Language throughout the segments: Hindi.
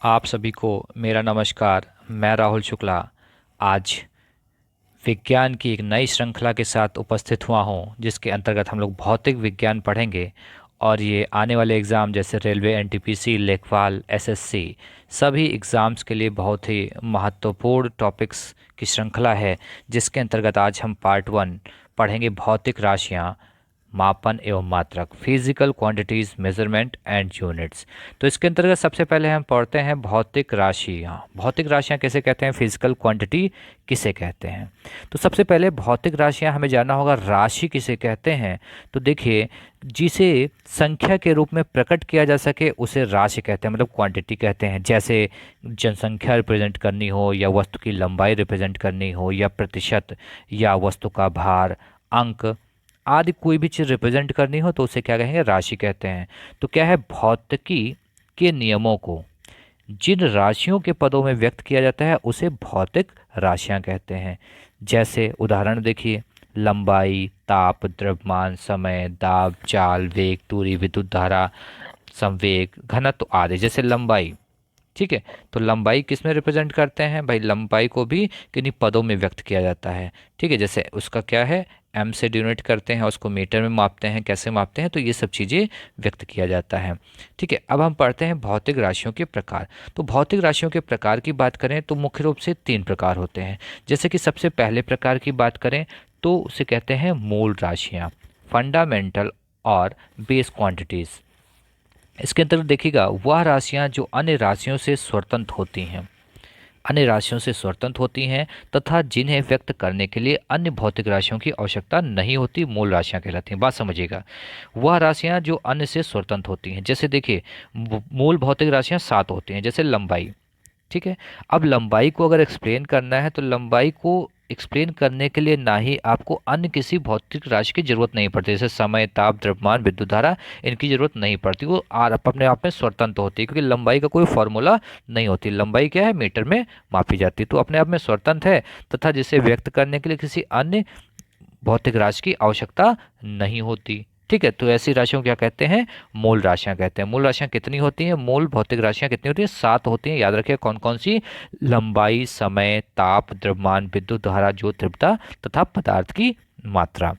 आप सभी को मेरा नमस्कार। मैं राहुल शुक्ला आज विज्ञान की एक नई श्रृंखला के साथ उपस्थित हुआ हूँ, जिसके अंतर्गत हम लोग भौतिक विज्ञान पढ़ेंगे। और ये आने वाले एग्ज़ाम जैसे रेलवे, एनटीपीसी, लेखपाल, एसएससी सभी एग्ज़ाम्स के लिए बहुत ही महत्वपूर्ण टॉपिक्स की श्रृंखला है, जिसके अंतर्गत आज हम पार्ट 1 पढ़ेंगे भौतिक राशियाँ, मापन एवं मात्रक, physical quantities, measurement and units. तो इसके अंतर्गत सबसे पहले हम पढ़ते हैं भौतिक राशियाँ। भौतिक राशियाँ किसे कहते हैं, फिजिकल क्वांटिटी किसे कहते हैं। तो सबसे पहले भौतिक राशियाँ हमें जानना होगा, राशि किसे कहते हैं। तो देखिए, जिसे संख्या के रूप में प्रकट किया जा सके उसे राशि कहते हैं, मतलब क्वांटिटी कहते हैं। जैसे जनसंख्या रिप्रेजेंट करनी हो, या वस्तु की लंबाई रिप्रेजेंट करनी हो, या प्रतिशत, या वस्तु का भार, अंक आदि कोई भी चीज़ रिप्रेजेंट करनी हो तो उसे क्या कहेंगे, राशि कहते हैं। तो क्या है, भौतिकी के नियमों को जिन राशियों के पदों में व्यक्त किया जाता है उसे भौतिक राशियां कहते हैं। जैसे उदाहरण देखिए, लंबाई, ताप, द्रव्यमान, समय, दाब, चाल, वेग, दूरी, विद्युत धारा, संवेग, घनत्व आदि। जैसे लंबाई, ठीक है, तो लंबाई किस में रिप्रेजेंट करते हैं भाई, लंबाई को भी किन्हीं पदों में व्यक्त किया जाता है। ठीक है, जैसे उसका क्या है, एम से डिनोट करते हैं, उसको मीटर में मापते हैं, कैसे मापते हैं, तो ये सब चीज़ें व्यक्त किया जाता है। ठीक है, अब हम पढ़ते हैं भौतिक राशियों के प्रकार। तो भौतिक राशियों के प्रकार की बात करें तो मुख्य रूप से 3 प्रकार होते हैं। जैसे कि सबसे पहले प्रकार की बात करें तो उसे कहते हैं मूल राशियाँ, फंडामेंटल और बेस क्वांटिटीज़। इसके अंतर्गत देखिएगा, वह राशियां जो अन्य राशियों से स्वतंत्र होती हैं, अन्य राशियों से स्वतंत्र होती हैं तथा जिन्हें व्यक्त करने के लिए अन्य भौतिक राशियों की आवश्यकता नहीं होती, मूल राशियां कहलाती हैं। बात समझिएगा, वह राशियां जो अन्य से स्वतंत्र होती हैं। जैसे देखिए, मूल भौतिक राशियां 7 होती हैं, जैसे लंबाई। ठीक है, अब लंबाई को अगर एक्सप्लेन करना है तो लंबाई को एक्सप्लेन करने के लिए ना ही आपको अन्य किसी भौतिक राशि की जरूरत नहीं पड़ती, जैसे समय, ताप, द्रव्यमान, विद्युत धारा, इनकी जरूरत नहीं पड़ती। वो अपने आप में स्वतंत्र होती है, क्योंकि लंबाई का कोई फॉर्मूला नहीं होती। लंबाई क्या है, मीटर में मापी जाती है, तो अपने आप में स्वतंत्र है तथा जिसे व्यक्त करने के लिए किसी अन्य भौतिक राशि की आवश्यकता नहीं होती। ठीक है, तो ऐसी राशियों को क्या कहते हैं, मूल राशियां कहते हैं। मूल राशियां कितनी होती हैं, मूल भौतिक राशियां कितनी होती हैं, 7 होती हैं। याद रखिए कौन कौन सी, लंबाई, समय, ताप, द्रव्यमान, विद्युत धारा, जो तीव्रता तथा पदार्थ की मात्रा।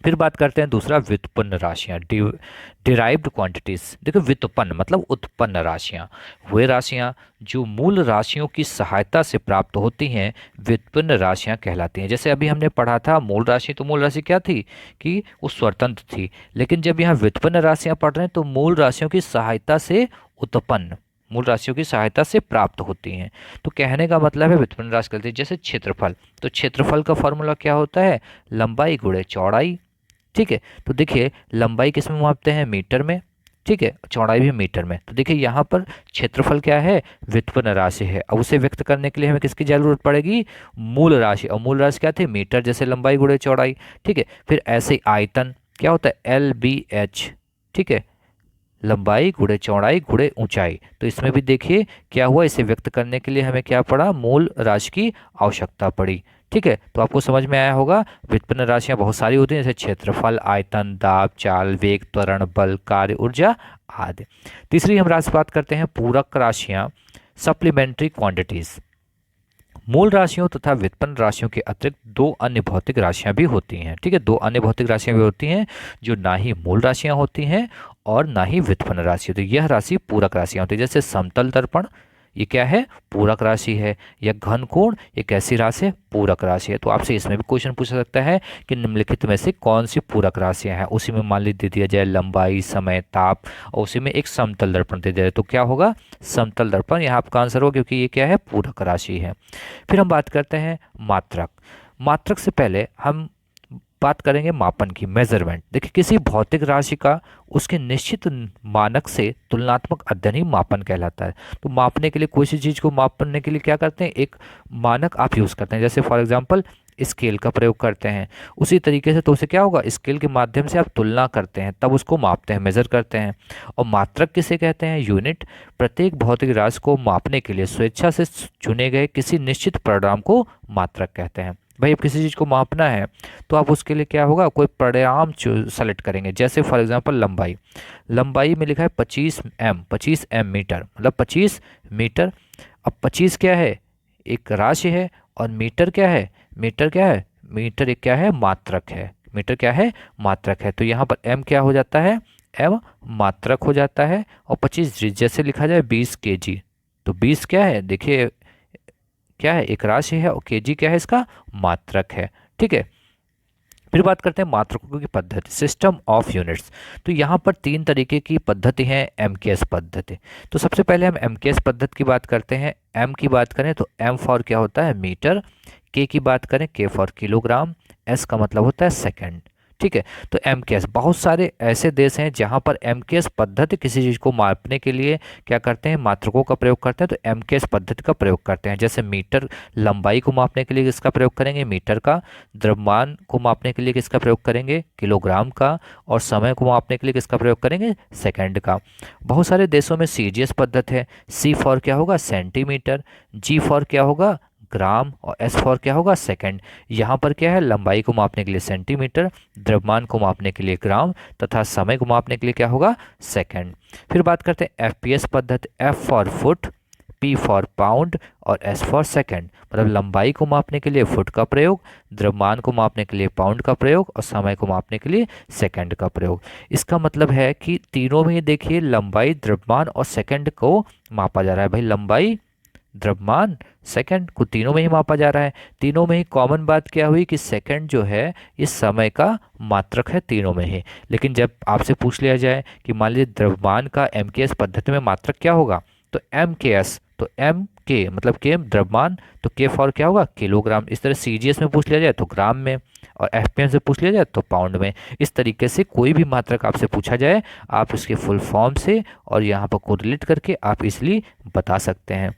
फिर बात करते हैं दूसरा, व्युत्पन्न राशियां, डिराइव्ड क्वांटिटीज। देखो, व्युत्पन्न मतलब उत्पन्न राशियां, वे राशियां जो मूल राशियों की सहायता से प्राप्त होती हैं, व्युत्पन्न राशियां कहलाती हैं। जैसे अभी हमने पढ़ा था मूल राशि, तो मूल राशि क्या थी कि वो स्वतंत्र थी, लेकिन जब यहाँ व्युत्पन्न राशियां पढ़ रहे हैं तो मूल राशियों की सहायता से उत्पन्न, मूल राशियों की सहायता से प्राप्त होती हैं। तो कहने का मतलब है व्युत्पन्न राशि कहते हैं। जैसे क्षेत्रफल, तो क्षेत्रफल का फॉर्मूला क्या होता है, लंबाई गुणे चौड़ाई। ठीक है, तो देखिए लंबाई किस में मापते हैं, मीटर में। ठीक है, चौड़ाई भी मीटर में। तो देखिए यहाँ पर क्षेत्रफल क्या है, व्युत्पन्न राशि है। अब उसे व्यक्त करने के लिए हमें किसकी जरूरत पड़ेगी, मूल राशि। और मूल राशि क्या थी, मीटर, जैसे लंबाई गुणे चौड़ाई। ठीक है, फिर ऐसे ही आयतन क्या होता है, LBH। ठीक है, लंबाई गुणे चौड़ाई गुणे ऊंचाई। तो इसमें भी देखिए क्या हुआ, इसे व्यक्त करने के लिए हमें क्या पड़ा, मूल राशि की आवश्यकता पड़ी। ठीक है, तो आपको समझ में आया होगा, व्युत्पन्न राशियां बहुत सारी होती हैं, जैसे क्षेत्रफल, आयतन, दाब, चाल, वेग, त्वरण, बल, कार्य, ऊर्जा आदि। तीसरी हम राशि बात करते हैं पूरक राशियां, सप्लीमेंट्री क्वांटिटीज। मूल राशियों तथा व्युत्पन्न राशियों के अतिरिक्त 2 अन्य भौतिक राशियां भी होती हैं। ठीक है, 2 अन्य भौतिक राशियां भी होती हैं जो ना ही मूल राशियां होती हैं और ना ही व्युत्पन्न राशि होती है। यह राशि पूरक राशियां होती है। जैसे समतल दर्पण, ये क्या है, पूरक राशि है। या घन कोण, ये कैसी राशि है, पूरक राशि है। तो आपसे इसमें भी क्वेश्चन पूछ सकता है कि निम्नलिखित में से कौन सी पूरक राशियां हैं। उसी में मान लीजिए दिया जाए लंबाई, समय, ताप, और उसी में एक समतल दर्पण दे दिया जाए, तो क्या होगा, समतल दर्पण। यहाँ आपका आंसर होगा, क्योंकि ये क्या है, पूरक राशि है। फिर हम बात करते हैं मात्रक। मात्रक से पहले हम बात करेंगे मापन की, मेजरमेंट। देखिए, किसी भौतिक राशि का उसके निश्चित मानक से तुलनात्मक अध्ययन ही मापन कहलाता है। तो मापने के लिए, कोई सी चीज़ को मापने के लिए क्या करते हैं, एक मानक आप यूज़ करते हैं। जैसे फॉर एग्जांपल स्केल का प्रयोग करते हैं, उसी तरीके से तो उसे क्या होगा, स्केल के माध्यम से आप तुलना करते हैं, तब उसको मापते हैं, मेजर करते हैं। और मात्रक किसे कहते हैं, यूनिट। प्रत्येक भौतिक राशि को मापने के लिए स्वेच्छा से चुने गए किसी निश्चित परिणाम को मात्रक कहते हैं। भाई अब किसी चीज़ को मापना है तो आप उसके लिए क्या होगा, कोई परिणाम सेलेक्ट करेंगे। जैसे फॉर एग्जांपल लंबाई, लंबाई में लिखा है 25 एम, 25 एम मीटर, मतलब 25 मीटर। अब 25 क्या है, एक राशि है, और मीटर क्या है, मीटर क्या है, मीटर एक क्या है, मात्रक है। मीटर क्या है, मात्रक है। तो यहाँ पर एम क्या हो जाता है, एम मात्रक हो जाता है। और 25 जैसे लिखा जाए 20 kg, तो 20 क्या है, देखिए क्या है, एक राशि है, और केजी क्या है, इसका मात्रक है। ठीक है। फिर बात करते हैं मात्रकों की पद्धति, सिस्टम ऑफ यूनिट्स। तो यहाँ पर 3 तरीके की पद्धति है एमकेएस पद्धति। तो सबसे पहले हम एमकेएस पद्धति की बात करते हैं। एम की बात करें तो एम फॉर क्या होता है, मीटर। के की बात करें, के फॉर किलोग्राम। एस का मतलब होता है सेकंड। ठीक है। तो एमकेएस, बहुत सारे ऐसे देश हैं जहाँ पर एमकेएस पद्धति किसी चीज़ को मापने के लिए क्या करते हैं, मात्रकों का प्रयोग करते हैं, तो एमकेएस पद्धति का प्रयोग करते हैं। जैसे मीटर, लंबाई को मापने के लिए इसका प्रयोग करेंगे, मीटर का। द्रव्यमान को मापने के लिए किसका प्रयोग करेंगे, किलोग्राम का। और समय को मापने के लिए किसका प्रयोग करेंगे, सेकंड का। बहुत सारे देशों में सीजीएस पद्धति है। सी फॉर क्या होगा, सेंटीमीटर। जी फॉर क्या होगा, ग्राम। और एस फॉर क्या होगा, सेकंड। यहाँ पर क्या है, लंबाई को मापने के लिए सेंटीमीटर, द्रव्यमान को मापने के लिए ग्राम, तथा समय को मापने के लिए क्या होगा, सेकंड। फिर बात करते हैं एफपीएस पद्धति। F for foot, P for pound, और एस फॉर सेकंड। मतलब लंबाई को मापने के लिए फुट का प्रयोग, द्रव्यमान को मापने के लिए पाउंड का प्रयोग, और समय को मापने के लिए सेकंड का प्रयोग। इसका मतलब है कि तीनों में देखिए लंबाई, द्रव्यमान और सेकंड को मापा जा रहा है। भाई लंबाई, द्रव्यमान, सेकंड को तीनों में ही मापा जा रहा है। तीनों में ही कॉमन बात क्या हुई कि सेकंड जो है इस समय का मात्रक है तीनों में ही। लेकिन जब आपसे पूछ लिया जाए कि मान लीजिए द्रव्यमान का एमकेएस पद्धति में मात्रक क्या होगा, तो एमकेएस, तो एम के मतलब के द्रव्यमान, तो के फॉर क्या होगा, किलोग्राम। इस तरह सीजीएस में पूछ लिया जाए तो ग्राम में, और एफपीएम से पूछ लिया जाए तो पाउंड में। इस तरीके से कोई भी मात्रक आपसे पूछा जाए, आप उसके फुल फॉर्म से और यहाँ पर कोरिलेट करके आप इसलिए बता सकते हैं।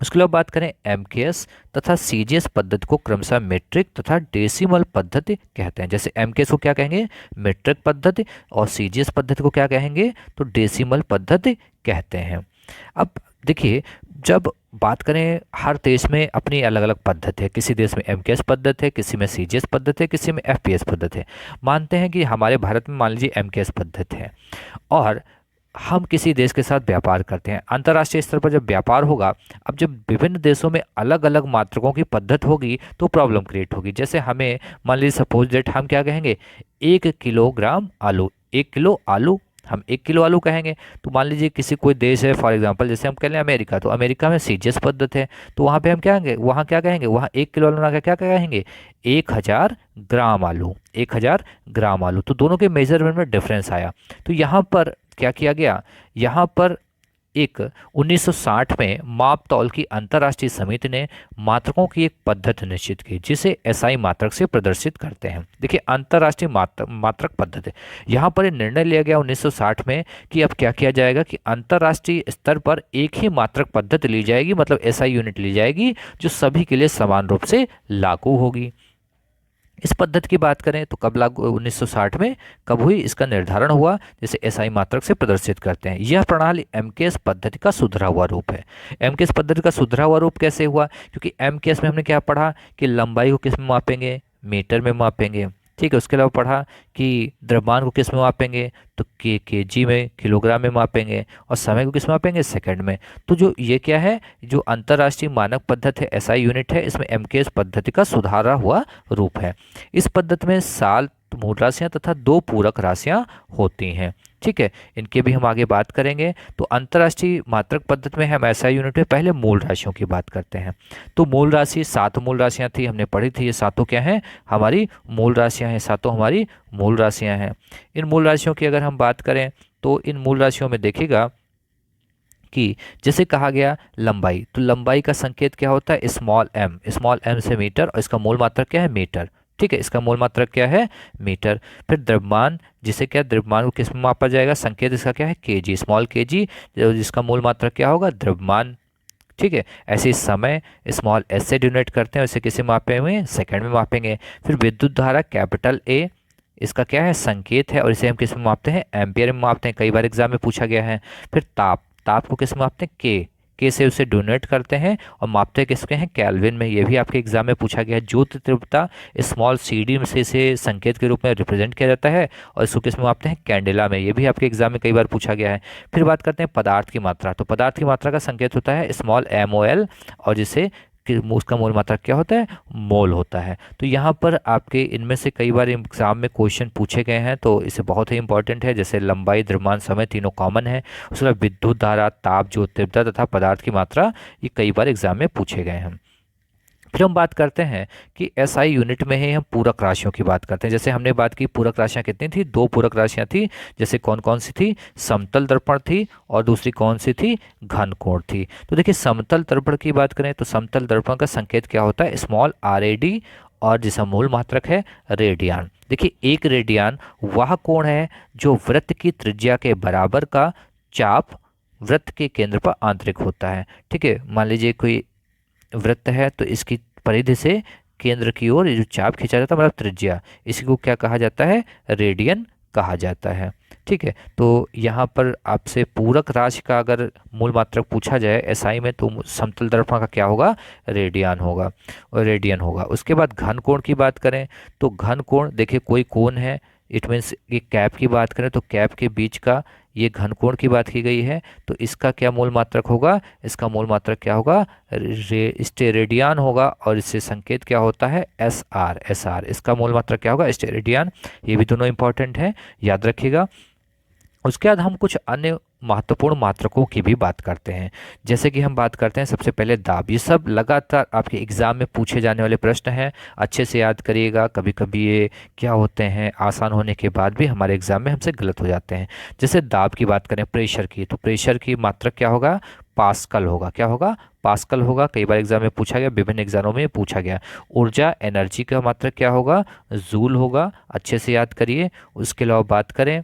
उसके बाद बात करें एमकेएस तथा सीजीएस पद्धति को क्रमशः मीट्रिक तथा डेसिमल पद्धति कहते हैं। जैसे एमकेएस को क्या कहेंगे, मीट्रिक पद्धति, और सीजीएस पद्धति को क्या कहेंगे, तो डेसिमल पद्धति कहते हैं। अब देखिए, जब बात करें, हर देश में अपनी अलग अलग पद्धति है। किसी देश में एमकेएस पद्धति है, किसी में सीजीएस पद्धति है, किसी में एफपीएस पद्धति है। मानते हैं कि हमारे भारत में मान लीजिए एमकेएस पद्धति है, और हम किसी देश के साथ व्यापार करते हैं। अंतर्राष्ट्रीय स्तर पर जब व्यापार होगा, अब जब विभिन्न देशों में अलग अलग मात्रकों की पद्धति होगी तो प्रॉब्लम क्रिएट होगी। जैसे हमें मान लीजिए सपोज दैट हम क्या कहेंगे, 1 किलोग्राम आलू, 1 किलो आलू, हम 1 किलो आलू कहेंगे। तो मान लीजिए किसी कोई देश है, फॉर एग्जांपल जैसे हम कह लें अमेरिका, तो अमेरिका में सीजीएस पद्धति है, तो वहाँ पे हम क्या कहेंगे, वहाँ क्या कहेंगे, वहाँ 1 किलो आलू ना क्या कहेंगे, 1000 ग्राम आलू, 1000 ग्राम आलू। तो दोनों के मेजरमेंट में डिफरेंस आया। तो यहाँ पर क्या किया गया, यहाँ पर एक 1960 में माप तौल की अंतर्राष्ट्रीय समिति ने मात्रकों की एक पद्धति निश्चित की, जिसे एसआई मात्रक से प्रदर्शित करते हैं। देखिए अंतर्राष्ट्रीय मात्रक पद्धति, यहाँ पर निर्णय लिया गया 1960 में कि अब क्या किया जाएगा कि अंतर्राष्ट्रीय स्तर पर एक ही मात्रक पद्धति ली जाएगी, मतलब एसआई यूनिट ली जाएगी जो सभी के लिए समान रूप से लागू होगी। इस पद्धति की बात करें तो कब लागू, 1960 में कब हुई, इसका निर्धारण हुआ, जैसे एसआई मात्रक से प्रदर्शित करते हैं। यह प्रणाली एमकेएस पद्धति का सुधरा हुआ रूप है। एमकेएस पद्धति का सुधरा हुआ रूप कैसे हुआ, क्योंकि एमकेएस में हमने क्या पढ़ा कि लंबाई को किस में मापेंगे, मीटर में मापेंगे। ठीक है। उसके अलावा पढ़ा कि द्रव्यमान को किस में मापेंगे, तो केजी में, किलोग्राम में मापेंगे। और समय को किस में मापेंगे, सेकंड में। तो जो ये क्या है, जो अंतर्राष्ट्रीय मानक पद्धति है, एसआई यूनिट है, इसमें एमकेएस पद्धति का सुधारा हुआ रूप है। इस पद्धति में 7 मूल राशियां तथा 2 पूरक राशियां होती हैं। ठीक है। इनके भी हम आगे बात करेंगे। तो अंतर्राष्ट्रीय मात्रक पद्धति में हम एसआई यूनिट में पहले मूल राशियों की बात करते हैं। तो मूल राशि 7 मूल राशियां थी, हमने पढ़ी थी। ये सातों क्या हैं, हमारी मूल राशियां हैं, सातों हमारी मूल राशियां हैं। इन मूल राशियों की अगर हम बात करें तो इन मूल राशियों में देखिएगा कि जैसे कहा गया लंबाई, तो लंबाई का संकेत क्या होता है, स्मॉल एम से मीटर, और इसका मूल मात्रक क्या है, मीटर। ठीक है। इसका मूल मात्रक क्या है, मीटर। फिर द्रव्यमान, जिसे क्या, द्रव्यमान को किस में मापा जाएगा, संकेत इसका क्या है, केजी, स्मॉल केजी, जिसका मूल मात्रक क्या होगा, द्रव्यमान। ठीक है। ऐसे ही समय स्मॉल एस से डिनोट करते हैं, उसे किसे मापे हुए, सेकंड में मापेंगे। फिर विद्युत धारा कैपिटल ए, इसका क्या है, संकेत है, और इसे हम किस में मापते हैं, एम्पियर में मापते हैं, कई बार एग्जाम में पूछा गया है। फिर ताप, ताप को किस में मापते हैं, के से उसे डोनेट करते हैं और मापते किसके हैं, केल्विन में। ये भी आपके एग्जाम में पूछा गया है। ज्योति तीव्रता स्मॉल CD में से इसे संकेत के रूप में रिप्रेजेंट किया जाता है और इसको किस में मापते हैं, कैंडेला में। ये भी आपके एग्जाम में कई बार पूछा गया है। फिर बात करते हैं पदार्थ की मात्रा। तो पदार्थ की मात्रा का संकेत होता है स्मॉल MOL और जिसे कि उसका मोल मात्रा क्या होता है, मोल होता है। तो यहाँ पर आपके इनमें से कई बार एग्जाम में क्वेश्चन पूछे गए हैं, तो इसे बहुत ही इंपॉर्टेंट है। जैसे लंबाई, द्रव्यमान, समय तीनों कॉमन है। उसके बाद विद्युत धारा, ताप, ज्योति तीव्रता तथा पदार्थ की मात्रा, ये कई बार एग्जाम में पूछे गए हैं। फिर हम बात करते हैं कि SI यूनिट में ही हम पूरक राशियों की बात करते हैं। जैसे हमने बात की पूरक राशियां कितनी थी, 2 पूरक राशियां थी। जैसे कौन कौन सी थी, समतल दर्पण थी और दूसरी कौन सी थी, घन कोण थी। तो देखिए समतल दर्पण की बात करें तो समतल दर्पण का संकेत क्या होता है, स्मॉल RAD और जिसका मूल मात्रक है रेडियन। देखिए एक रेडियन वह कोण है जो वृत्त की त्रिज्या के बराबर का चाप वृत्त के केंद्र पर आंतरिक होता है। ठीक है, मान लीजिए कोई वृत्त है तो इसकी परिधि से केंद्र की ओर जो चाप खींचा जाता है, मतलब त्रिज्या, इसी को क्या कहा जाता है, रेडियन कहा जाता है। ठीक है, तो यहाँ पर आपसे पूरक राशि का अगर मूल मात्रक पूछा जाए SI में तो समतल दर्पण का क्या होगा, रेडियन होगा और रेडियन होगा। उसके बाद घन कोण की बात करें तो घन कोण, देखिए कोई कोण है, इट मीन्स कि कैप की बात करें तो कैप के बीच का ये घन कोण की बात की गई है, तो इसका क्या मूल मात्रक होगा, इसका मूल मात्रक क्या होगा, स्टेरेडियन होगा और इससे संकेत क्या होता है, SR। इसका मूल मात्रक क्या होगा, स्टेरेडियन। ये भी दोनों इंपॉर्टेंट है, याद रखिएगा। उसके बाद हम कुछ अन्य महत्वपूर्ण मात्रकों की भी बात करते हैं। जैसे कि हम बात करते हैं सबसे पहले दाब। ये सब लगातार आपके एग्जाम में पूछे जाने वाले प्रश्न हैं, अच्छे से याद करिएगा। कभी कभी ये क्या होते हैं, आसान होने के बाद भी हमारे एग्जाम में हमसे गलत हो जाते हैं। जैसे दाब की बात करें, प्रेशर की, तो प्रेशर की मात्रक क्या होगा, पास्कल होगा। क्या होगा, पास्कल होगा। कई बार एग्जाम में पूछा गया, विभिन्न एग्जामों में पूछा गया। ऊर्जा, एनर्जी का मात्रक क्या होगा, जूल होगा। अच्छे से याद करिए। उसके अलावा बात करें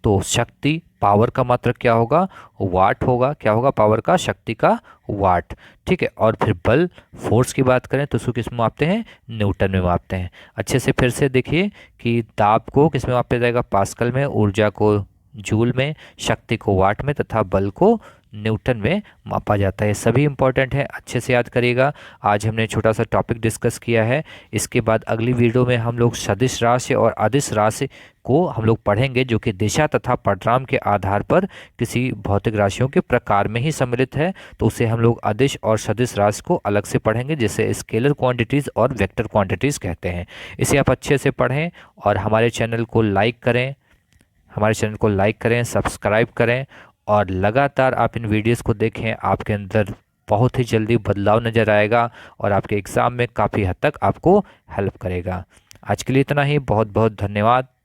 तो शक्ति, पावर का मात्रक क्या होगा, वाट होगा। क्या होगा, पावर का, शक्ति का वाट। ठीक है, और फिर बल, फोर्स की बात करें तो उसको किस में मापते हैं, न्यूटन में मापते हैं। अच्छे से फिर से देखिए कि दाब को किस में मापा जाएगा, पास्कल में, ऊर्जा को जूल में, शक्ति को वाट में तथा बल को न्यूटन में मापा जाता है। सभी इंपॉर्टेंट है, अच्छे से याद करिएगा। आज हमने छोटा सा टॉपिक डिस्कस किया है। इसके बाद अगली वीडियो में हम लोग सदिश राशि और अदिश राशि को हम लोग पढ़ेंगे, जो कि दिशा तथा परिणाम के आधार पर किसी भौतिक राशियों के प्रकार में ही सम्मिलित है। तो उसे हम लोग अदिश और सदिश राशि को अलग से पढ़ेंगे, जिसे स्केलर क्वांटिटीज़ और वेक्टर क्वांटिटीज़ कहते हैं। इसे आप अच्छे से पढ़ें और हमारे चैनल को लाइक करें, सब्सक्राइब करें और लगातार आप इन वीडियोस को देखें। आपके अंदर बहुत ही जल्दी बदलाव नज़र आएगा और आपके एग्ज़ाम में काफ़ी हद तक आपको हेल्प करेगा। आज के लिए इतना ही। बहुत बहुत धन्यवाद।